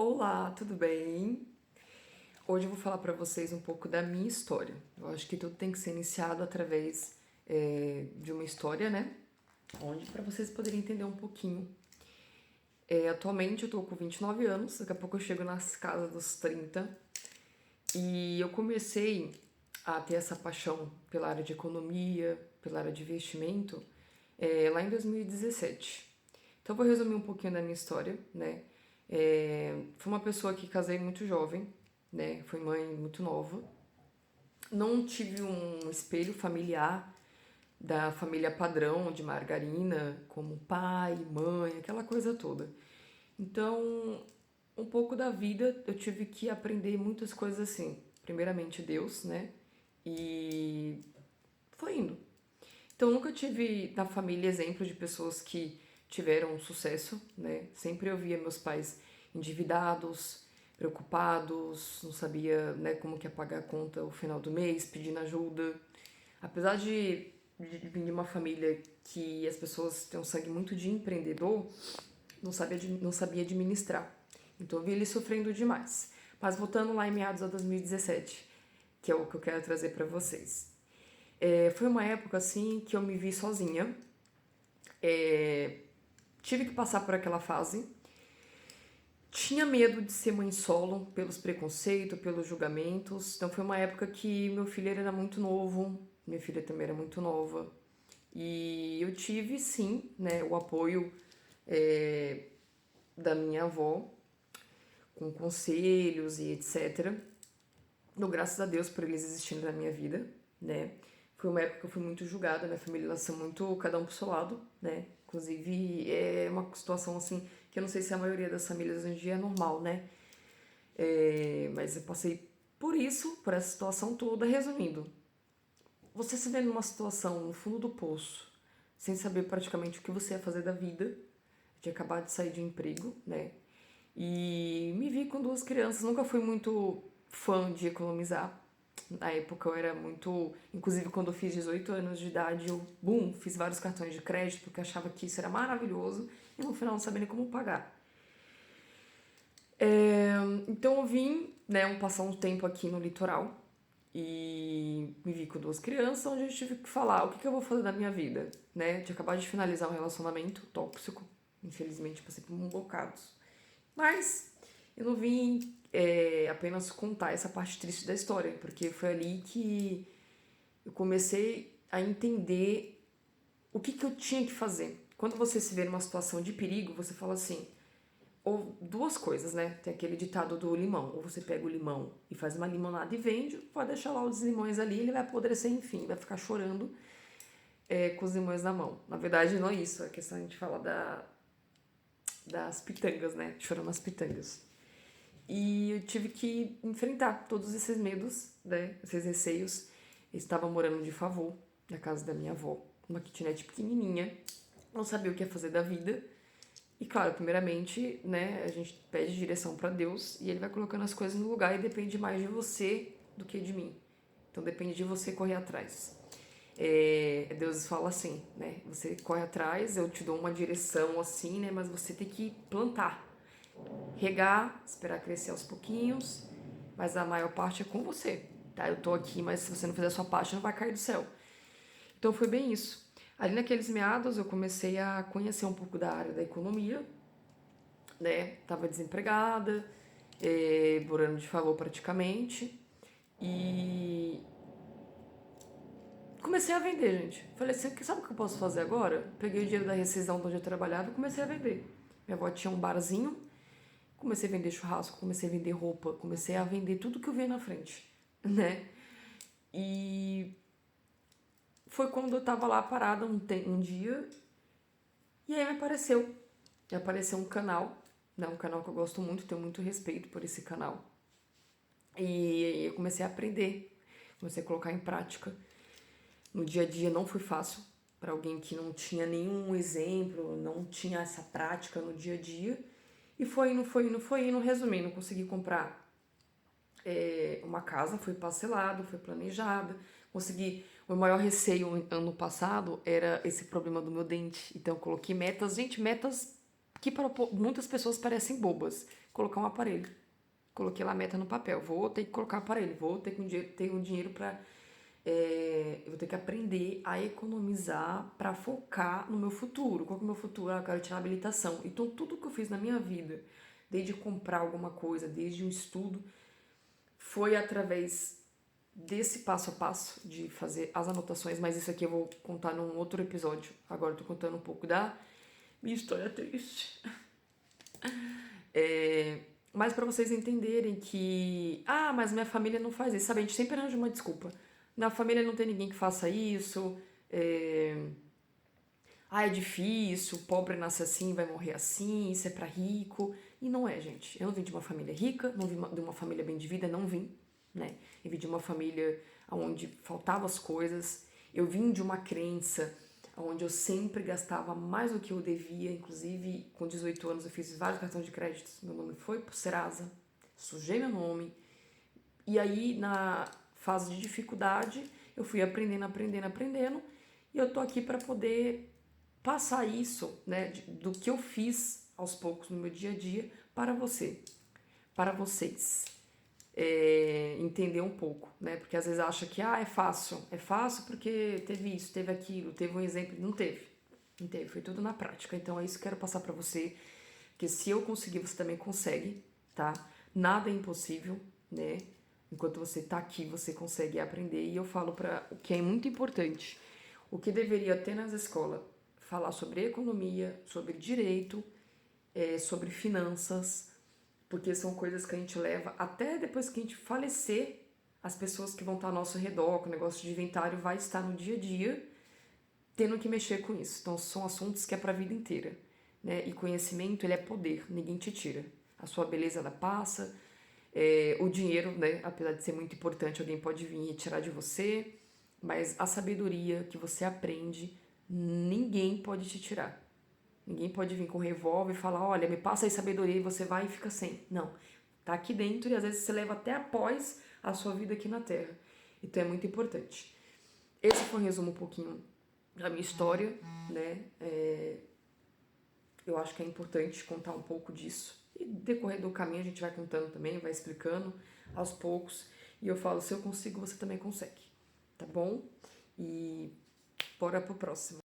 Olá, tudo bem? Hoje eu vou falar para vocês um pouco da minha história. Eu acho que tudo tem que ser iniciado através de uma história, né? Onde para vocês poderem entender um pouquinho. Atualmente eu tô com 29 anos, daqui a pouco eu chego nas casas dos 30 e eu comecei a ter essa paixão pela área de economia, pela área de investimento, lá em 2017. Então eu vou resumir um pouquinho da minha história, né? Fui uma pessoa que casei muito jovem, né? Fui mãe muito nova. Não tive um espelho familiar da família padrão de margarina, como pai, mãe, aquela coisa toda. Então, um pouco da vida eu tive que aprender muitas coisas assim. Primeiramente Deus, né? E foi indo. Então, eu nunca tive na família exemplo de pessoas que tiveram sucesso, né? Sempre eu via meus pais endividados, preocupados, não sabia, né, como que ia pagar a conta no final do mês, pedindo ajuda. Apesar de vir de uma família que as pessoas têm um sangue muito de empreendedor, não sabia administrar. Então eu vi ele sofrendo demais. Mas voltando lá em meados de 2017, que é o que eu quero trazer para vocês. Foi uma época assim que eu me vi sozinha. Tive que passar por aquela fase. Tinha medo de ser mãe solo, pelos preconceitos, pelos julgamentos. Então foi uma época que meu filho era muito novo, minha filha também era muito nova. E eu tive, sim, né, o apoio da minha avó, com conselhos e etc. Dou graças a Deus por eles existindo na minha vida, né? Foi uma época que eu fui muito julgada, minha família, elas são muito cada um pro seu lado, né? Inclusive, é uma situação assim que eu não sei se a maioria das famílias hoje em dia é normal, né? Mas eu passei por isso, por essa situação toda. Resumindo, você se vê numa situação no fundo do poço, sem saber praticamente o que você ia fazer da vida, tinha acabado de sair de um emprego, né? E me vi com duas crianças, nunca fui muito fã de economizar. Na época eu era muito. Inclusive, quando eu fiz 18 anos de idade, eu, fiz vários cartões de crédito, porque eu achava que isso era maravilhoso e no final não sabia nem como pagar. Então eu vim, né, passar um tempo aqui no litoral e me vi com duas crianças, onde eu tive que falar o que eu vou fazer da minha vida, né? Eu tinha acabado de finalizar um relacionamento tóxico, infelizmente passei por um bocados. Mas eu não vim apenas contar essa parte triste da história, porque foi ali que eu comecei a entender o que eu tinha que fazer. Quando você se vê numa situação de perigo, você fala assim, ou duas coisas, né? Tem aquele ditado do limão, ou você pega o limão e faz uma limonada e vende, pode deixar lá os limões ali, ele vai apodrecer, enfim, vai ficar chorando com os limões na mão. Na verdade, não é isso, é questão a gente fala das pitangas, né? Chorando as pitangas. E eu tive que enfrentar todos esses medos, né? Esses receios. Eu estava morando de favor na casa da minha avó, uma kitnet pequenininha, não sabia o que ia fazer da vida. E claro, primeiramente, né, a gente pede direção para Deus e ele vai colocando as coisas no lugar e depende mais de você do que de mim. Então depende de você correr atrás. Deus fala assim, né? Você corre atrás, eu te dou uma direção assim, né? Mas você tem que plantar, regar, esperar crescer aos pouquinhos, mas a maior parte é com você, tá? Eu tô aqui, mas se você não fizer a sua parte, não vai cair do céu. Então foi bem isso. Ali naqueles meados eu comecei a conhecer um pouco da área da economia, né? Tava desempregada, morando de favor praticamente, e comecei a vender, gente. Falei assim, sabe o que eu posso fazer agora? Peguei o dinheiro da rescisão de onde eu trabalhava e comecei a vender. Minha avó tinha um barzinho, comecei a vender churrasco, comecei a vender roupa, comecei a vender tudo que eu via na frente, né? E foi quando eu tava lá parada um dia e aí me apareceu um canal, né? Um canal que eu gosto muito, tenho muito respeito por esse canal. E eu comecei a aprender, comecei a colocar em prática. No dia a dia não foi fácil para alguém que não tinha nenhum exemplo, não tinha essa prática no dia a dia. E foi indo, foi indo, foi indo. Resumindo, consegui comprar uma casa, foi parcelado, foi planejado. Consegui. O maior receio ano passado era esse problema do meu dente. Então eu coloquei metas, gente, metas que para muitas pessoas parecem bobas. Colocar um aparelho. Coloquei lá a meta no papel. Vou ter que colocar aparelho. Vou ter que ter um dinheiro para... eu vou ter que aprender a economizar para focar no meu futuro. Qual que é o meu futuro? Eu quero tirar a habilitação. Então, tudo que eu fiz na minha vida, desde comprar alguma coisa, desde um estudo, foi através desse passo a passo de fazer as anotações, mas isso aqui eu vou contar num outro episódio. Agora eu tô contando um pouco da minha história triste. Mas para vocês entenderem que, mas minha família não faz isso, sabe? A gente sempre arranja uma desculpa. Na família não tem ninguém que faça isso, é difícil, o pobre nasce assim, vai morrer assim, isso é pra rico. E não é, gente. Eu não vim de uma família rica, não vim de uma família bem de vida, não vim, né? Eu vim de uma família onde faltavam as coisas. Eu vim de uma crença onde eu sempre gastava mais do que eu devia. Inclusive, com 18 anos eu fiz vários cartões de crédito. Meu nome foi pro Serasa, sujei meu nome. E aí, na fase de dificuldade, eu fui aprendendo. E eu tô aqui para poder passar isso, né, do que eu fiz aos poucos no meu dia a dia para para vocês. Entender um pouco, né? Porque às vezes acha que é fácil porque teve isso, teve aquilo, teve um exemplo, não teve, foi tudo na prática. Então é isso que eu quero passar para você, que se eu conseguir, você também consegue, tá? Nada é impossível, né? Enquanto você tá aqui, você consegue aprender. E eu falo para o que é muito importante, o que deveria ter nas escolas, falar sobre economia, sobre direito, sobre finanças, porque são coisas que a gente leva até depois que a gente falecer, as pessoas que vão estar ao nosso redor, com o negócio de inventário, vai estar no dia a dia tendo que mexer com isso. Então são assuntos que é para a vida inteira, né? E conhecimento, ele é poder, ninguém te tira. A sua beleza, ela passa, o dinheiro, né? Apesar de ser muito importante, alguém pode vir e retirar de você, mas a sabedoria que você aprende, ninguém pode te tirar. Ninguém pode vir com um revólver e falar, olha, me passa aí sabedoria e você vai e fica sem. Não. Tá aqui dentro e às vezes você leva até após a sua vida aqui na Terra. Então é muito importante. Esse foi um resumo um pouquinho da minha história, né? Eu acho que é importante contar um pouco disso. E no decorrer do caminho a gente vai contando também, vai explicando aos poucos. E eu falo, se eu consigo, você também consegue. Tá bom? E bora pro próximo.